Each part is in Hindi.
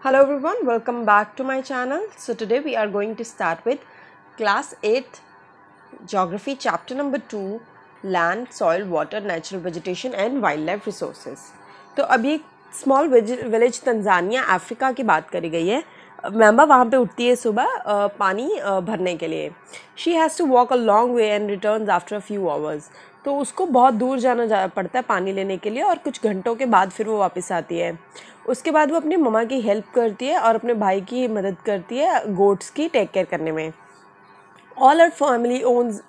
Hello everyone, welcome back to my channel. So today we are going to start with class 8 geography chapter number 2 land, soil, water, natural vegetation and wildlife resources. तो अभी स्मॉल विलेज तंजानिया अफ्रीका की बात करी गई है. मैम्बा वहाँ पे उठती है सुबह पानी भरने के लिए. She has to walk a long way and returns after a few hours. तो उसको बहुत दूर जाना पड़ता है पानी लेने के लिए और कुछ घंटों के बाद फिर वो वापस आती है. उसके बाद वो अपनी मम्मा की हेल्प करती है और अपने भाई की मदद करती है गोट्स की टेक केयर करने में. All her family owns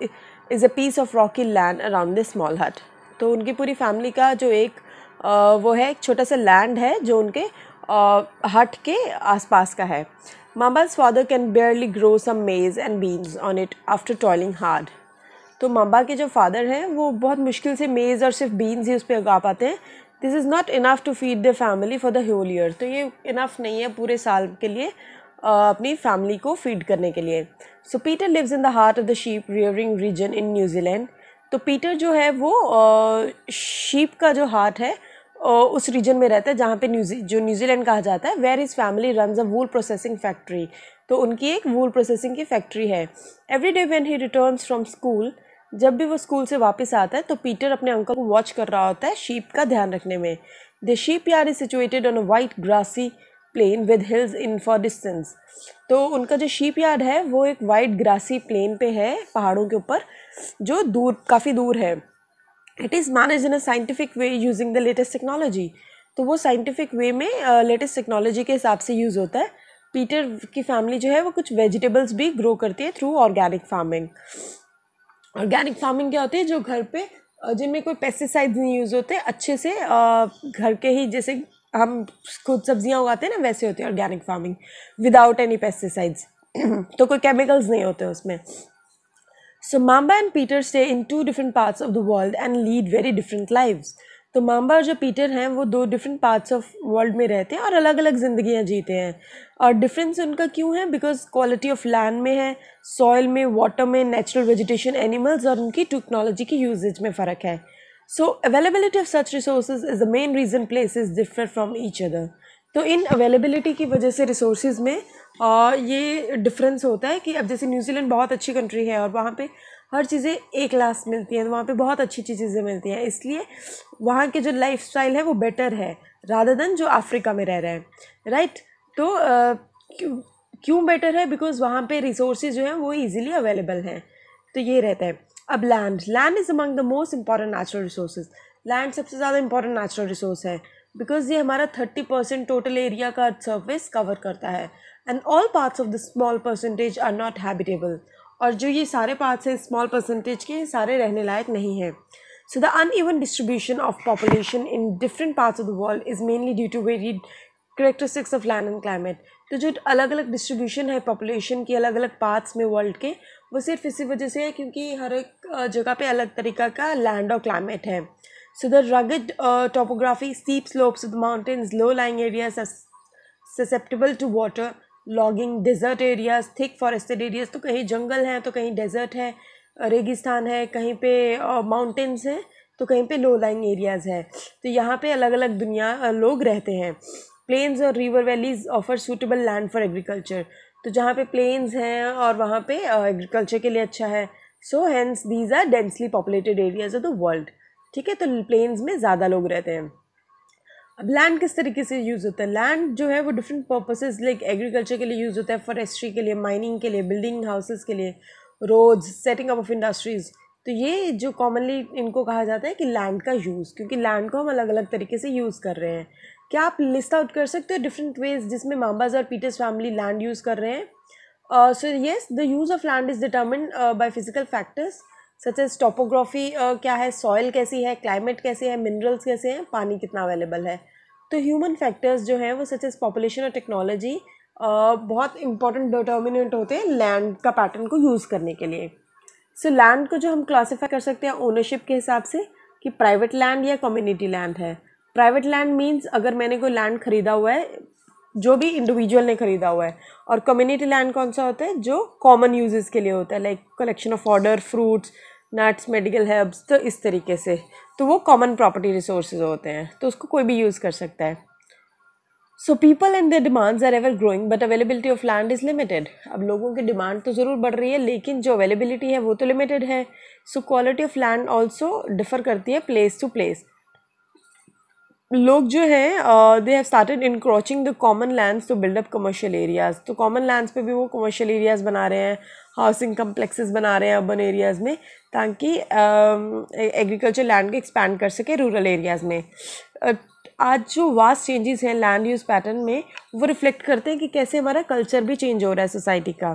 is a piece of rocky land around this small hut. तो उनकी पूरी फैमिली का जो एक वो है एक छोटा सा लैंड है जो उनके हट के आसपास का है. Mamba's father can barely grow some maize and beans on it after toiling hard. तो माम्बा के जो फादर हैं वो बहुत मुश्किल से मेज़ और सिर्फ बीन्स ही उस पर उगा पाते हैं. This is not enough to feed the family for the whole year. तो ये इनफ नहीं है पूरे साल के लिए अपनी फैमिली को फीड करने के लिए. So Peter lives in the heart of the sheep rearing region in New Zealand. तो पीटर जो है वो शीप का जो हार्ट है उस रीजन में रहता है जहाँ पे जो न्यूजीलैंड कहा जाता है. Where his family runs a wool processing factory. तो उनकी एक वूल प्रोसेसिंग की फैक्ट्री है. Every day when he returns from school, जब भी वो स्कूल से वापस आता है तो पीटर अपने अंकल को वॉच कर रहा होता है शीप का ध्यान रखने में. The sheep yard is situated on a white grassy plain with hills in for distance. तो उनका जो शीप यार्ड है वो एक वाइट ग्रासी प्लेन पे है पहाड़ों के ऊपर जो काफ़ी दूर है. It is manage in a scientific way using the latest technology. तो वो साइंटिफिक वे में लेटेस्ट टेक्नोलॉजी के हिसाब से यूज़ होता है. पीटर की फैमिली जो है वो कुछ वेजिटेबल्स भी ग्रो करती है through organic farming. Organic farming क्या होती है जो घर पे जिनमें कोई पेस्टिसाइड्स नहीं यूज़ होते, अच्छे से घर के ही जैसे हम खुद सब्जियां उगाते हैं ना वैसे होती है organic farming without any pesticides. तो कोई केमिकल्स नहीं होते उसमें. So Mamba and Peter stay in two different parts of the world and lead very different lives. तो माम्बा और जो पीटर हैं वो दो डिफरेंट पार्ट्स ऑफ वर्ल्ड में रहते हैं और अलग अलग ज़िंदगियाँ जीते हैं. और डिफरेंस उनका क्यों है? बिकॉज क्वालिटी ऑफ लैंड में है, सॉइल में, वाटर में, नेचुरल वेजिटेशन, एनिमल्स और उनकी टेक्नोलॉजी की यूजेज में फ़र्क है. So availability of such resources is the main reason places differ from each other. तो इन अवेलेबिलिटी की वजह से रिसोर्सेज में ये डिफरेंस होता है कि अब जैसे न्यूजीलैंड बहुत अच्छी कंट्री है और वहाँ पे हर चीज़ें एक क्लास मिलती हैं, तो वहाँ पे बहुत अच्छी अच्छी चीज़ें मिलती हैं, इसलिए वहाँ के जो लाइफ स्टाइल है वो बेटर है रादर देन जो अफ्रीका में रह रहे हैं. राइट. तो क्यों बेटर है? बिकॉज वहाँ पे रिसोर्सेज जो हैं वो ईजिली अवेलेबल हैं. तो ये रहता है. अब land is among the most important natural resources. Land सबसे ज़्यादा इंपॉर्टेंट नेचुरल रिसोर्स है बिकॉज ये हमारा 30% टोटल एरिया का सर्फेस कवर करता है. And all parts of the small percentage are not habitable. और जो ये सारे पार्ट्स हैं स्मॉल परसेंटेज के सारे रहने लायक नहीं है. So the uneven distribution of population in different parts of the world is mainly due to varied characteristics of land and climate. तो जो अलग अलग डिस्ट्रीब्यूशन है पॉपुलेशन की अलग अलग पार्ट्स में वर्ल्ड के, वो सिर्फ इसी वजह से है क्योंकि हर एक जगह पे अलग तरीका का लैंड और क्लाइमेट है. So the rugged topography, steep slopes of the mountains, low-lying areas are susceptible to water, logging, desert areas, thick forested areas. तो कहीं जंगल है तो कहीं डेजर्ट है, रेगिस्तान है, कहीं पे माउंटेन्स हैं तो कहीं पे लो-लाइंग एरियाज़ है. तो यहाँ पे अलग अलग लोग रहते हैं. प्लेन्स और river valleys offer suitable land for agriculture. तो जहाँ पे प्लेन्स हैं और वहाँ पे एग्रीकल्चर के लिए अच्छा है. So hence these are densely populated areas of the world. ठीक है. तो प्लेन्स में ज़्यादा लोग रहते हैं. अब लैंड किस तरीके से यूज़ होता है? लैंड जो है वो डिफरेंट पर्पसेस लाइक एग्रीकल्चर के लिए यूज़ होता है, फॉरेस्ट्री के लिए, माइनिंग के लिए, बिल्डिंग हाउसेस के लिए, roads, setting up of industries. तो ये जो कॉमनली इनको कहा जाता है कि लैंड का यूज़, क्योंकि लैंड को हम अलग अलग तरीके से यूज़ कर रहे हैं. क्या आप लिस्ट आउट कर सकते हो डिफरेंट वेज जिसमें माम्बाज और पीटर्स फैमिली लैंड यूज़ कर रहे हैं? So yes, the use of land is determined by physical factors such as topography क्या है, सॉइल कैसी है, क्लाइमेट कैसे है, मिनरल्स कैसे हैं, पानी कितना अवेलेबल है. तो ह्यूमन फैक्टर्स जो हैं वो सच एज पॉपुलेशन और टेक्नोलॉजी बहुत इंपॉर्टेंट डिटर्मिनेंट होते हैं लैंड का पैटर्न को यूज़ करने के लिए. सो लैंड को जो हम क्लासीफाई कर सकते हैं ओनरशिप के हिसाब से कि प्राइवेट लैंड या कम्युनिटी लैंड है. प्राइवेट लैंड मीन्स अगर मैंने कोई लैंड खरीदा हुआ है जो भी इंडिविजुअल ने खरीदा हुआ है. और कम्युनिटी लैंड कौन सा होता है? जो कॉमन यूजेस के लिए होता है, like collection of order, fruits, nuts, medical herbs. तो इस तरीके से तो वो कॉमन प्रॉपर्टी रिसोर्सेज होते हैं, तो उसको कोई भी यूज़ कर सकता है. So people and their demands are ever growing but availability of land is limited. अब लोगों की डिमांड तो ज़रूर बढ़ रही है लेकिन जो अवेलेबिलिटी है वो तो लिमिटेड है। So quality of land also differ करती है प्लेस टू प्लेस। लोग जो है they have started encroaching the common lands to build up commercial areas. तो कॉमन लैंड्स पे भी वो कमर्शियल एरियाज बना रहे हैं, हाउसिंग कम्प्लेक्सेस बना रहे हैं अर्बन एरियाज में, ताकि एग्रीकल्चर लैंड को एक्सपैंड कर सके रूरल एरियाज में। आज जो वास्ट चेंजेस हैं लैंड यूज़ पैटर्न में वो रिफ्लेक्ट करते हैं कि कैसे हमारा कल्चर भी चेंज हो रहा है सोसाइटी का।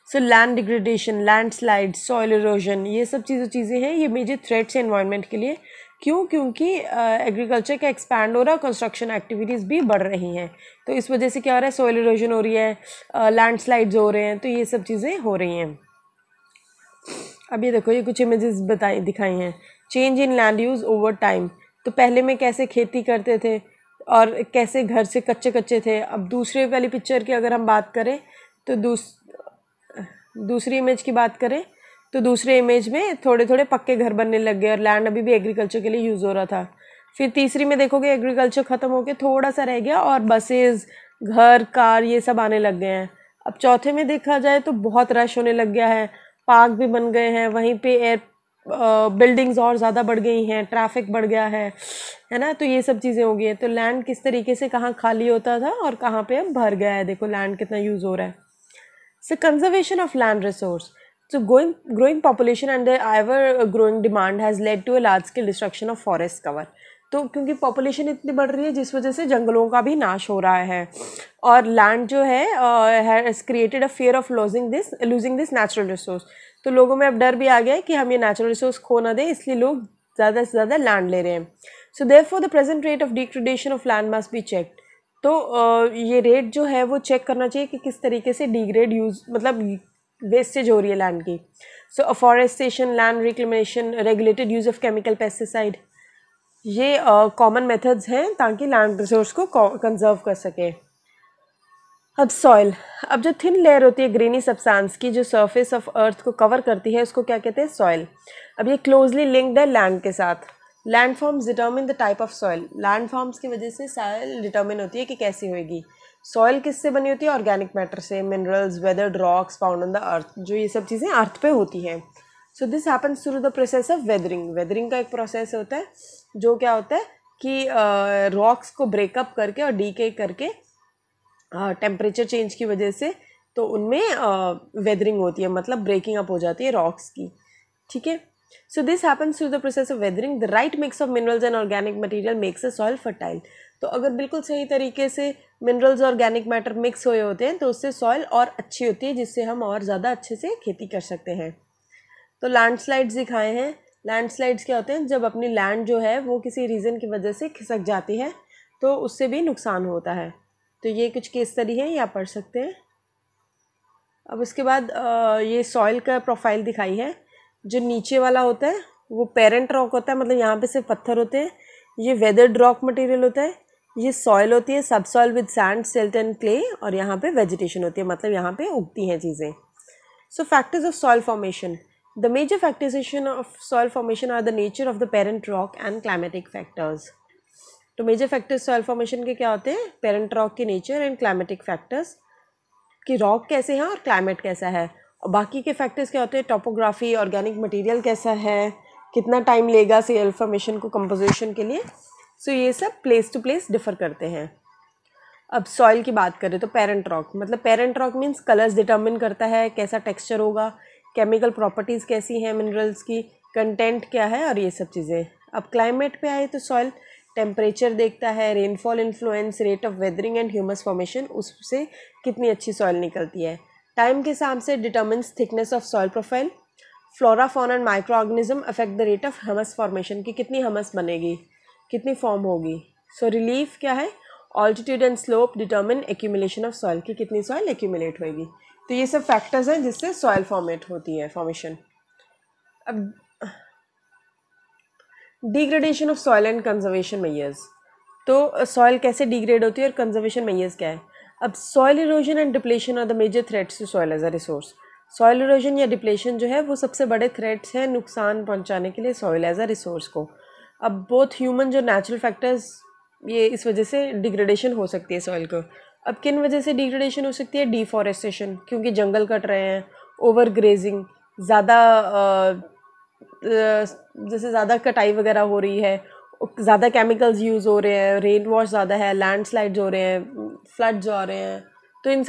So land degradation, landslide, soil erosion, ये सब चीज़ें हैं, ये मेजर थ्रेट्स हैं एनवायरनमेंट के लिए। क्यों? क्योंकि एग्रीकल्चर का एक्सपैंड हो रहा है, कंस्ट्रक्शन एक्टिविटीज़ भी बढ़ रही हैं, तो इस वजह से क्या हो रहा है, सॉइल इरोजन हो रही है, लैंडस्लाइड्स हो रहे हैं, तो ये सब चीज़ें हो रही हैं। अब ये देखो, ये कुछ इमेजेस दिखाई हैं। Change in land use over time. तो पहले में कैसे खेती करते थे और कैसे घर से कच्चे कच्चे थे। अब दूसरे वाली पिक्चर की अगर हम बात करें तो दूसरी इमेज की बात करें तो दूसरे इमेज में थोड़े थोड़े पक्के घर बनने लग गए और लैंड अभी भी एग्रीकल्चर के लिए यूज़ हो रहा था। फिर तीसरी में देखोगे एग्रीकल्चर ख़त्म होकर थोड़ा सा रह गया और बसेस, घर, कार, ये सब आने लग गए हैं। अब चौथे में देखा जाए तो बहुत रश होने लग गया है, पार्क भी बन गए हैं, वहीं पे बिल्डिंग्स और ज़्यादा बढ़ गई हैं, ट्रैफिक बढ़ गया है ना। तो ये सब चीज़ें हो गई हैं। तो लैंड किस तरीके से कहाँ खाली होता था और कहाँ पे अब भर गया है, देखो लैंड कितना यूज़ हो रहा है। So conservation of land resource. So growing population and the ever growing demand has led to a large scale destruction of forest cover. तो क्योंकि पॉपुलेशन इतनी बढ़ रही है जिस वजह से जंगलों का भी नाश हो रहा है और लैंड जो है has created a fear of losing this natural resource. तो लोगों में अब डर भी आ गया है कि हम ये नेचुरल रिसोर्स खो ना दें, इसलिए लोग ज़्यादा से ज़्यादा लैंड ले रहे हैं। So therefore the present rate of degradation of land must be checked. तो ये रेट जो है वो चेक करना चाहिए कि किस तरीके से डिग्रेड मतलब वेस्टेज हो रही है लैंड की। So afforestation, land reclamation, regulated use of chemical pesticide, ये कॉमन मेथड्स हैं ताकि लैंड रिसोर्स को कंजर्व कर सके। अब सॉइल, अब जो थिन लेयर होती है ग्रेनी सब्सटेंस की जो सरफेस ऑफ अर्थ को कवर करती है उसको क्या कहते हैं, सॉइल। अब ये क्लोजली लिंक्ड है लैंड के साथ। Landforms determine the type of soil. Landforms की वजह से सॉइल डिटर्मिन होती है कि कैसी होएगी। सॉइल किससे बनी होती है, ऑर्गेनिक मैटर से, minerals, weathered rocks found on the earth, जो ये सब चीज़ें अर्थ पे होती हैं। So this happens through the process of weathering. Weathering का एक प्रोसेस होता है जो क्या होता है कि रॉक्स को ब्रेकअप करके और डीके करके टेम्परेचर चेंज की वजह से तो उनमें वेदरिंग होती है, मतलब ब्रेकिंग अप हो जाती है रॉक्स की, ठीक है। So this happens through the process of weathering. The right mix of minerals and organic material makes the soil fertile. तो अगर बिल्कुल सही तरीके से मिनरल्स और ऑर्गेनिक मैटर मिक्स हुए होते हैं तो उससे सॉइल और अच्छी होती है, जिससे हम और ज़्यादा अच्छे से खेती कर सकते हैं। तो लैंडस्लाइड्स दिखाए हैं। लैंडस्लाइड्स क्या होते हैं, जब अपनी लैंड जो है वो किसी रीज़न की वजह से खिसक जाती है तो उससे भी नुकसान होता है। तो ये कुछ केस स्टडी है, ये आप पढ़ सकते हैं। अब उसके बाद ये सॉइल का प्रोफाइल दिखाई है। जो नीचे वाला होता है वो पेरेंट रॉक होता है, मतलब यहाँ पे सिर्फ पत्थर होते हैं। ये वेदर्ड रॉक मटेरियल होता है। ये सॉइल होती है, सब soil with sand, silt and clay, और यहाँ पे वेजिटेशन होती है, मतलब यहाँ पे उगती हैं चीज़ें। So factors of soil formation. The major factorization of soil formation are the nature of the parent rock and climatic factors. तो मेजर फैक्टर्स सॉइल फॉर्मेशन के क्या होते हैं, पेरेंट रॉक की नेचर एंड क्लाइमेटिक फैक्टर्स कि रॉक कैसे है और क्लाइमेट कैसा है, और बाकी के फैक्टर्स क्या होते हैं, टोपोग्राफी, ऑर्गेनिक मटेरियल कैसा है, कितना टाइम लेगा सॉइल फॉर्मेशन को कंपोजिशन के लिए। सो ये सब प्लेस टू प्लेस डिफर करते हैं। अब सॉइल की बात करें तो पेरेंट रॉक, मतलब parent rock means colours determine करता है, कैसा टेक्सचर होगा, केमिकल प्रॉपर्टीज़ कैसी हैं मिनरल्स की, कंटेंट क्या है, और ये सब चीज़ें। अब क्लाइमेट पे आए तो सॉइल टेम्परेचर देखता है, rainfall influence, rate of weathering and humus formation, उससे कितनी अच्छी सॉइल निकलती है। टाइम के हिसाब से determines thickness of soil profile. Flora, fauna and micro organism affect the rate of humus formation, की कितनी हमस बनेगी, कितनी फॉर्म होगी। सो रिलीफ क्या है, altitude and slope determine accumulation of soil, की कितनी सॉइल एक्यूमुलेट होगी। तो ये सब फैक्टर्स हैं जिससे सॉइल फॉर्मेट होती है, फॉर्मेशन। अब degradation of soil and conservation measures. तो सॉइल कैसे डिग्रेड होती है और कंजर्वेशन मेजर्स क्या है। अब soil erosion and depletion are the major threats to soil as a resource. Soil erosion या डिप्लेशन जो है वो सबसे बड़े थ्रेट्स हैं नुकसान पहुंचाने के लिए सॉइल एज अ रिसोर्स को। अब बोथ ह्यूमन जो नेचुरल फैक्टर्स ये इस वजह से डिग्रेडेशन हो सकती है सॉइल को। अब किन वजह से डिग्रेडेशन हो सकती है? डिफॉरेस्टेशन, क्योंकि जंगल कट रहे हैं, ओवर ग्रेजिंग, ज़्यादा जैसे ज़्यादा कटाई वगैरह हो रही है, ज़्यादा केमिकल्स यूज़ हो रहे हैं, रेन वॉश ज़्यादा है, लैंडस्लाइड्स हो रहे हैं, फ्लड्स आ रहे हैं, तो इन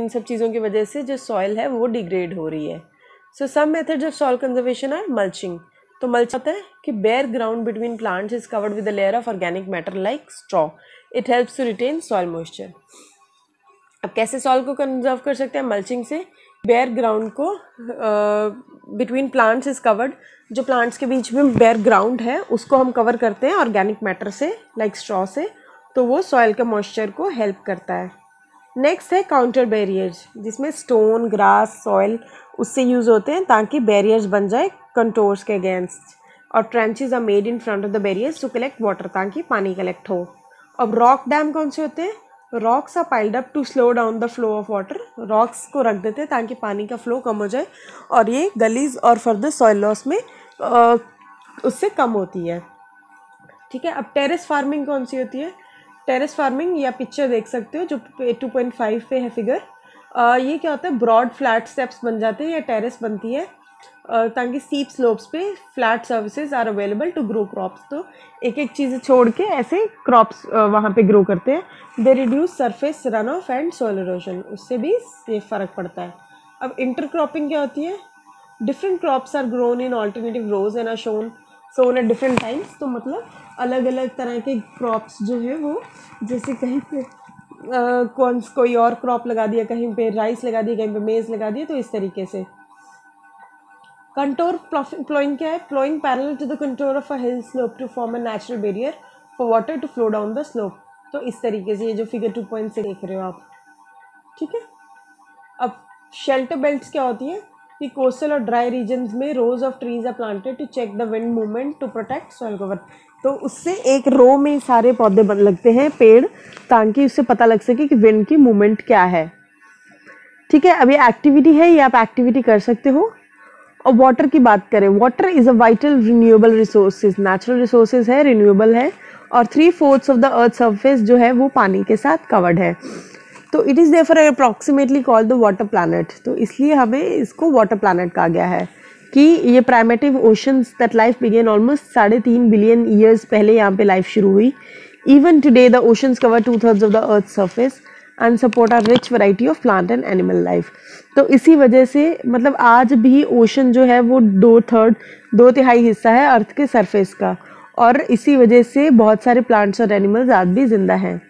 सब चीज़ों की वजह से जो सॉइल है वो डिग्रेड हो रही है। So some methods of soil conservation are mulching. तो मल्च होता है कि bare ground between plants is covered with a layer of organic matter like straw, it helps to retain soil moisture. अब कैसे सॉइल को कंजर्व कर सकते हैं? मल्चिंग से। बेयर ग्राउंड को बिटवीन प्लांट्स इज कवर्ड, जो प्लांट्स के बीच में बेयर ग्राउंड है उसको हम कवर करते हैं ऑर्गेनिक मैटर से, लाइक स्ट्रॉ से, तो वो सॉइल के मॉइस्चर को हेल्प करता है। नेक्स्ट है काउंटर बैरियर्स, जिसमें स्टोन, ग्रास, सॉइल उससे यूज़ होते हैं ताकि बैरियर्स बन जाए कंटोर्स के अगेंस्ट। और trenches are made in front of the barriers to collect water, ताकि पानी कलेक्ट हो। अब रॉक डैम कौन से होते हैं? Rocks are piled up to slow down the flow of water, rocks को रख देते हैं ताकि पानी का फ्लो कम हो जाए और ये गलीज और फर्दर सॉइल लॉस में उससे कम होती है। ठीक है। अब टेरेस फार्मिंग कौन सी होती है? टेरेस फार्मिंग, या पिक्चर देख सकते हो जो 2.5 पे है फिगर। ये क्या होता है? ब्रॉड फ्लैट स्टेप्स बन जाते हैं या टेरेस बनती है ताकि स्टीप स्लोप्स पे flat services are available to grow crops. तो एक एक चीज़ें छोड़ के ऐसे क्रॉप्स वहाँ पे ग्रो करते हैं। They reduce surface run of and soil erosion, उससे भी ये फ़र्क पड़ता है। अब इंटरक्रॉपिंग क्या होती है? Different crops are grown in alternative rows and are sown at different times. तो मतलब अलग अलग तरह के क्रॉप्स जो है वो, जैसे कहीं पे कोई और क्रॉप लगा दिया, कहीं पे राइस लगा दिया, कहीं पे मेज लगा दिया, तो इस तरीके से। कंटोर प्लोइंग क्या है? Ploughing parallel to the contour of a hill slope to form a natural barrier for water to flow down the slope. तो इस तरीके से, ये जो फिगर 2.6 देख रहे हो आप, ठीक है। अब शेल्टर बेल्ट्स क्या होती है? कि कोस्टल और ड्राई रीजन्स में rows of trees are planted to check the wind movement to protect soil cover. तो उससे एक रो में सारे पौधे लगते हैं, पेड़, ताकि उससे पता लग सके कि विंड की मूवमेंट क्या है। ठीक है। अब ये एक्टिविटी है, ये आप एक्टिविटी कर सकते हो। और वाटर की बात करें, water is a vital renewable resources, natural resources है, रिन्यूएबल है, और 3/4 ऑफ द अर्थ सरफेस जो है वो पानी के साथ कवर्ड है। तो it is therefore approximately called the water planet. तो इसलिए हमें इसको वाटर प्लैनेट कहा गया है कि ये primitive oceans that life began almost 3.5 billion years पहले यहाँ पे लाइफ शुरू हुई। Even today the oceans cover 2/3 of the earth surface and support our rich variety of plant and animal life. तो इसी वजह से मतलब आज भी ओशन जो है वो 2/3 हिस्सा है अर्थ के सरफेस का, और इसी वजह से बहुत सारे प्लांट्स और एनिमल्स आज भी जिंदा हैं।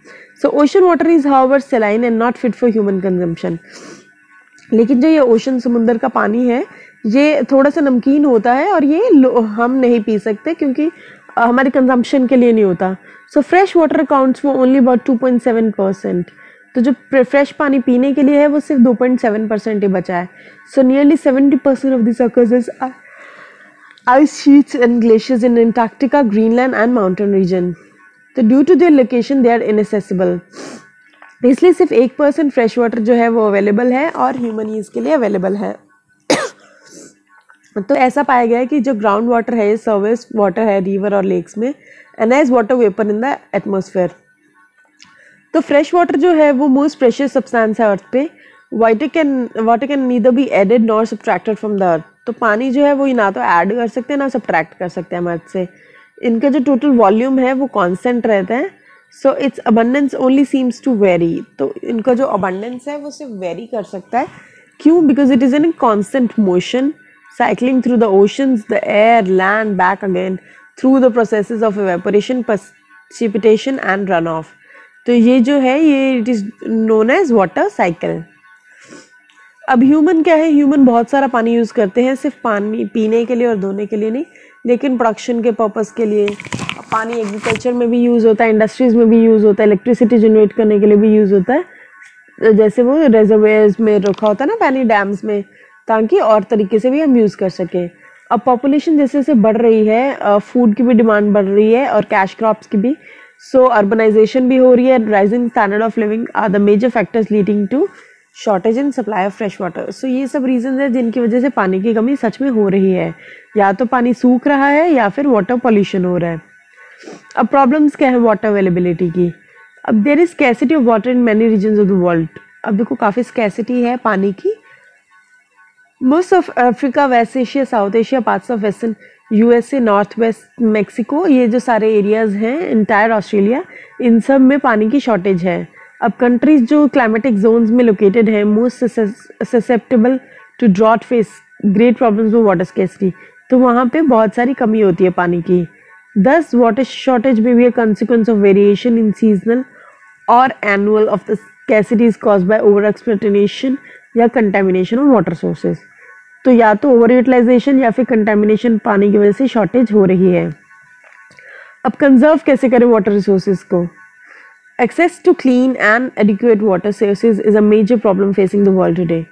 So ocean water is however saline and not fit for human consumption. लेकिन जो ये ओशन समुंदर का पानी है ये थोड़ा सा नमकीन होता है और ये हम नहीं पी सकते क्योंकि हमारे कंजम्पशन के लिए नहीं होता। So fresh water accounts for only about 2.7%। तो जो फ्रेश पानी पीने के लिए है वो सिर्फ 2.7% ही बचा है। So nearly 70% of this occurs as ice sheets and glaciers in Antarctica, Greenland and mountain region. तो due to their location they are inaccessible, इसलिए सिर्फ 1% फ्रेश वाटर जो है वो अवेलेबल है और ह्यूमन यूज़ के लिए अवेलेबल है। तो ऐसा पाया गया है कि जो ग्राउंड वाटर है, सर्विस वाटर है रिवर और लेक्स में, and as water vapour in the atmosphere. तो फ्रेश वाटर जो है वो मोस्ट प्रेशियस सब्सटेंस है अर्थ पे। Water can neither be added nor subtracted from the earth. तो पानी जो है वो ना तो ऐड कर सकते हैं ना सब्ट्रैक्ट कर सकते हैं हम अर्थ से। इनका जो टोटल वॉल्यूम है वो कांस्टेंट रहता है। So its abundance only seems to vary. तो इनका जो अबंडेंस है वो सिर्फ वेरी कर सकता है। क्यों? Because it is in constant motion cycling through the oceans, the air, land, back again through the processes of evaporation, precipitation and runoff. तो ये जो है ये it is known as water cycle. अब ह्यूमन क्या है? ह्यूमन बहुत सारा पानी यूज़ करते हैं, सिर्फ पानी पीने के लिए और धोने के लिए नहीं, लेकिन प्रोडक्शन के पर्पस के लिए पानी एग्रीकल्चर में भी यूज़ होता है, इंडस्ट्रीज़ में भी यूज़ होता है, इलेक्ट्रिसिटी जनरेट करने के लिए भी यूज़ होता है। जैसे वो रिजर्वेयर्स में रखा होता है ना पानी, डैम्स में, ताकि और तरीके से भी हम यूज़ कर सकें। अब पॉपुलेशन जैसे जैसे बढ़ रही है, फूड की भी डिमांड बढ़ रही है और कैश क्रॉप्स की भी। सो अर्बनाइजेशन भी हो रही है, rising standard of living are the major factors leading to shortage in supply of fresh water. So ये सब रीजन है जिनकी वजह से पानी की कमी सच में हो रही है। या तो पानी सूख रहा है या फिर वाटर पॉल्यूशन हो रहा है। अब प्रॉब्लम्स क्या है वाटर अवेलेबिलिटी की? अब there is scarcity of water in many regions of the world. अब देखो काफ़ी स्कैसिटी है पानी की। Most of Africa, West Asia, South Asia, parts of western USA, north west Mexico, ये जो सारे एरियाज हैं, इंटायर ऑस्ट्रेलिया, इन सब में पानी की शॉर्टेज है। अब कंट्रीज जो क्लाइमेटिक जोन्स में लोकेटेड हैं, most susceptible to drought, face great problems with water scarcity, तो वहाँ पे बहुत सारी कमी होती है पानी की। दस वाटर शॉर्टेज में भी consequence of variation in seasonal और annual of the scarcity is caused by over exploitation या कंटेमिनेशन ऑफ वाटर सोर्सेज। तो या तो ओवर यूटिलाइजेशन या फिर कंटेमिनेशन पानी की वजह से शॉर्टेज हो रही है। अब कंजर्व कैसे करें वाटर रिसोर्सेज को? Access to clean and adequate water sources is a major problem facing the world today.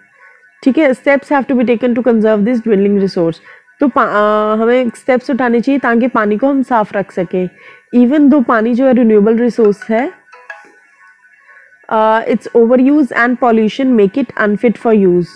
ठीक है, steps have to be taken to conserve this dwelling resource. तो हमें स्टेप्स उठाने चाहिए ताकि पानी को हम साफ रख सकें। इवन दो पानी जो है रिन्यूएबल रिसोर्स है, it's over use and pollution make it unfit for use.